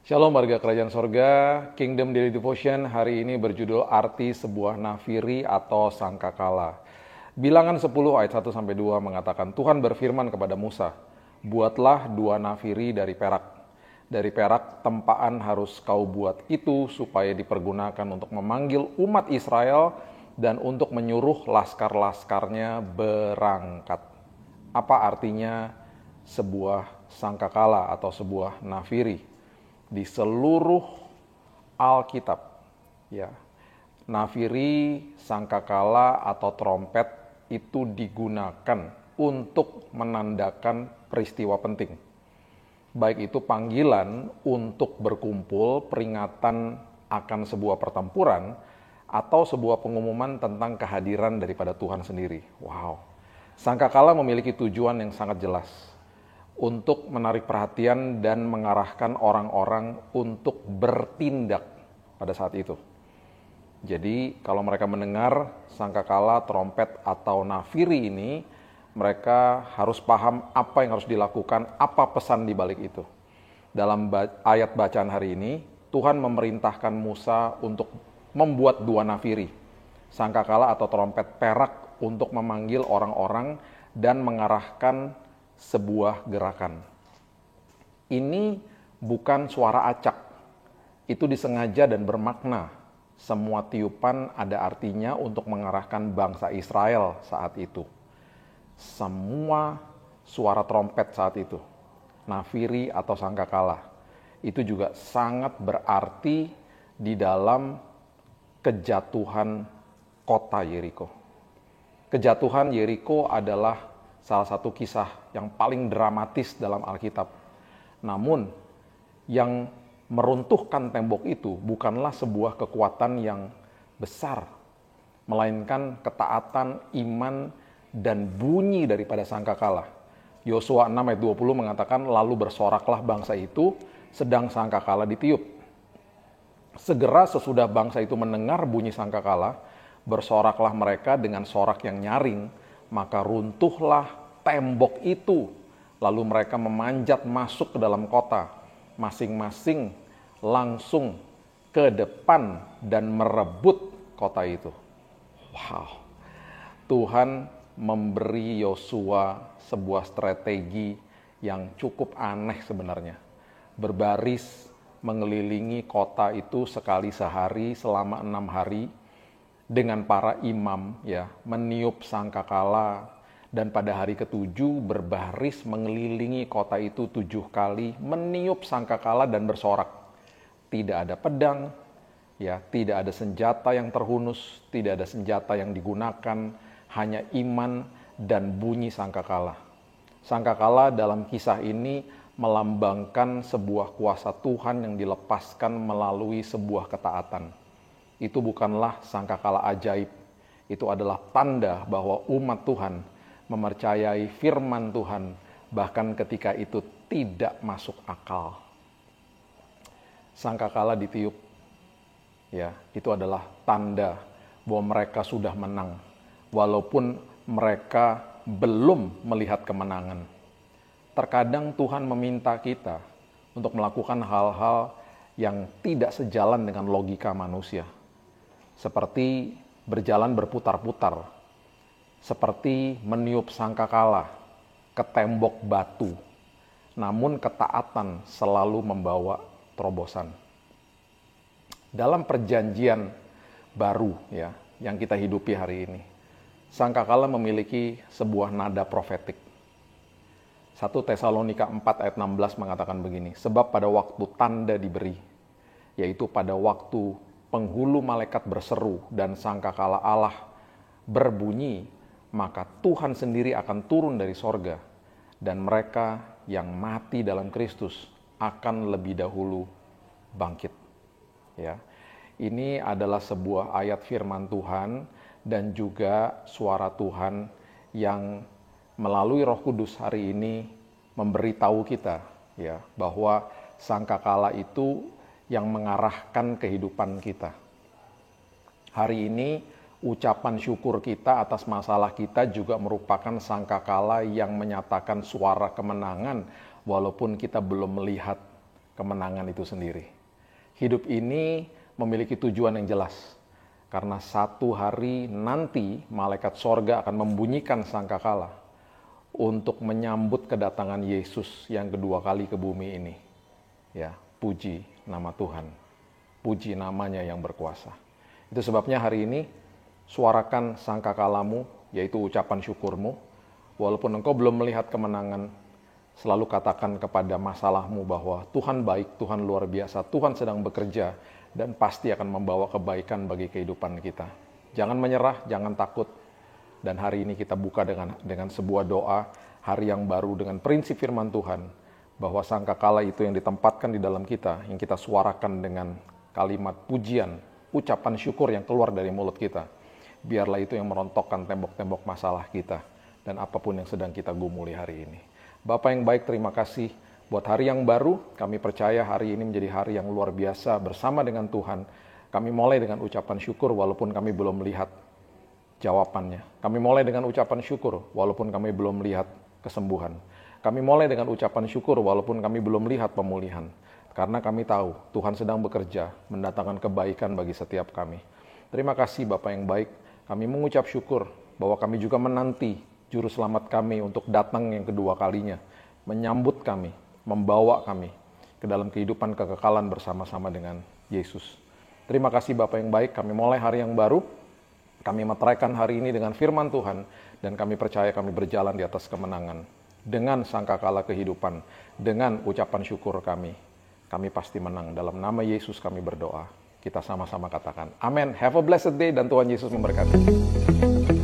Shalom warga kerajaan sorga, Kingdom Daily Devotion hari ini berjudul arti sebuah nafiri atau sangkakala. Bilangan 10 ayat 1-2 mengatakan, Tuhan berfirman kepada Musa, buatlah 2 nafiri dari perak. Dari perak tempaan harus kau buat itu supaya dipergunakan untuk memanggil umat Israel dan untuk menyuruh laskar-laskarnya berangkat. Apa artinya sebuah sangkakala atau sebuah nafiri? Di seluruh Alkitab, ya, nafiri, sangkakala atau trompet itu digunakan untuk menandakan peristiwa penting. Baik itu panggilan untuk berkumpul, peringatan akan sebuah pertempuran, atau sebuah pengumuman tentang kehadiran daripada Tuhan sendiri. Wow, sangkakala memiliki tujuan yang sangat jelas untuk menarik perhatian dan mengarahkan orang-orang untuk bertindak pada saat itu. Jadi kalau mereka mendengar sangkakala, trompet, atau nafiri ini, mereka harus paham apa yang harus dilakukan, apa pesan di balik itu. Dalam ayat bacaan hari ini, Tuhan memerintahkan Musa untuk membuat 2 nafiri, sangkakala atau trompet perak untuk memanggil orang-orang dan mengarahkan sebuah gerakan. Ini bukan suara acak, itu disengaja dan bermakna. Semua tiupan ada artinya untuk mengarahkan bangsa Israel saat itu. Semua suara trompet saat itu, nafiri atau sangkakala, itu juga sangat berarti di dalam kejatuhan kota Yeriko. Kejatuhan Yeriko adalah salah satu kisah yang paling dramatis dalam Alkitab. Namun, yang meruntuhkan tembok itu bukanlah sebuah kekuatan yang besar, melainkan ketaatan, iman, dan bunyi daripada sangkakala. Yosua 6 ayat 20 mengatakan, lalu bersoraklah bangsa itu, sedang sangkakala ditiup. Segera sesudah bangsa itu mendengar bunyi sangkakala, bersoraklah mereka dengan sorak yang nyaring, maka runtuhlah tembok itu. Lalu mereka memanjat masuk ke dalam kota, masing-masing langsung ke depan dan merebut kota itu. Wow, Tuhan memberi Yosua sebuah strategi yang cukup aneh sebenarnya. Berbaris mengelilingi kota itu sekali sehari selama 6 hari dengan para imam, ya, meniup sangkakala, dan pada hari ke-7 berbaris mengelilingi kota itu 7 kali, meniup sangkakala dan bersorak. Tidak ada pedang, ya, tidak ada senjata yang terhunus, tidak ada senjata yang digunakan, hanya iman dan bunyi sangkakala. Sangkakala dalam kisah ini melambangkan sebuah kuasa Tuhan yang dilepaskan melalui sebuah ketaatan. Itu bukanlah sangkakala ajaib, itu adalah tanda bahwa umat Tuhan mempercayai firman Tuhan, bahkan ketika itu tidak masuk akal. Sangkakala ditiup, ya, itu adalah tanda bahwa mereka sudah menang, walaupun mereka belum melihat kemenangan. Terkadang Tuhan meminta kita untuk melakukan hal-hal yang tidak sejalan dengan logika manusia, seperti berjalan berputar-putar, seperti meniup sangkakala ke tembok batu. Namun ketaatan selalu membawa terobosan. Dalam perjanjian baru, ya, yang kita hidupi hari ini, sangkakala memiliki sebuah nada profetik. 1 Tesalonika 4 ayat 16 mengatakan begini, sebab pada waktu tanda diberi, yaitu pada waktu penghulu malaikat berseru dan sangkakala Allah berbunyi, maka Tuhan sendiri akan turun dari sorga, dan mereka yang mati dalam Kristus akan lebih dahulu bangkit. Ya, ini adalah sebuah ayat firman Tuhan dan juga suara Tuhan yang melalui Roh Kudus hari ini memberitahu kita, ya, bahwa sangkakala itu yang mengarahkan kehidupan kita. Hari ini ucapan syukur kita atas masalah kita juga merupakan sangkakala yang menyatakan suara kemenangan walaupun kita belum melihat kemenangan itu sendiri. Hidup ini memiliki tujuan yang jelas. Karena satu hari nanti malaikat sorga akan membunyikan sangkakala untuk menyambut kedatangan Yesus yang kedua kali ke bumi ini. Ya, puji nama Tuhan. Puji namanya yang berkuasa. Itu sebabnya hari ini suarakan sangkakalamu, yaitu ucapan syukurmu. Walaupun engkau belum melihat kemenangan, selalu katakan kepada masalahmu bahwa Tuhan baik, Tuhan luar biasa, Tuhan sedang bekerja, dan pasti akan membawa kebaikan bagi kehidupan kita. Jangan menyerah, jangan takut. Dan hari ini kita buka dengan sebuah doa, hari yang baru dengan prinsip firman Tuhan, bahwa sangkakala itu yang ditempatkan di dalam kita, yang kita suarakan dengan kalimat pujian, ucapan syukur yang keluar dari mulut kita. Biarlah itu yang merontokkan tembok-tembok masalah kita, dan apapun yang sedang kita gumuli hari ini. Bapa yang baik, terima kasih buat hari yang baru. Kami percaya hari ini menjadi hari yang luar biasa bersama dengan Tuhan. Kami mulai dengan ucapan syukur walaupun kami belum melihat jawabannya. Kami mulai dengan ucapan syukur walaupun kami belum melihat kesembuhan. Kami mulai dengan ucapan syukur walaupun kami belum melihat pemulihan. Karena kami tahu Tuhan sedang bekerja mendatangkan kebaikan bagi setiap kami. Terima kasih Bapa yang baik. Kami mengucap syukur bahwa kami juga menanti Juru Selamat kami untuk datang yang kedua kalinya. Menyambut kami, membawa kami ke dalam kehidupan kekekalan bersama-sama dengan Yesus. Terima kasih Bapa yang baik, kami mulai hari yang baru, kami meteraikan hari ini dengan firman Tuhan, dan kami percaya kami berjalan di atas kemenangan. Dengan sangkakala kehidupan, dengan ucapan syukur kami pasti menang. Dalam nama Yesus kami berdoa, kita sama-sama katakan, amin. Have a blessed day, dan Tuhan Yesus memberkati.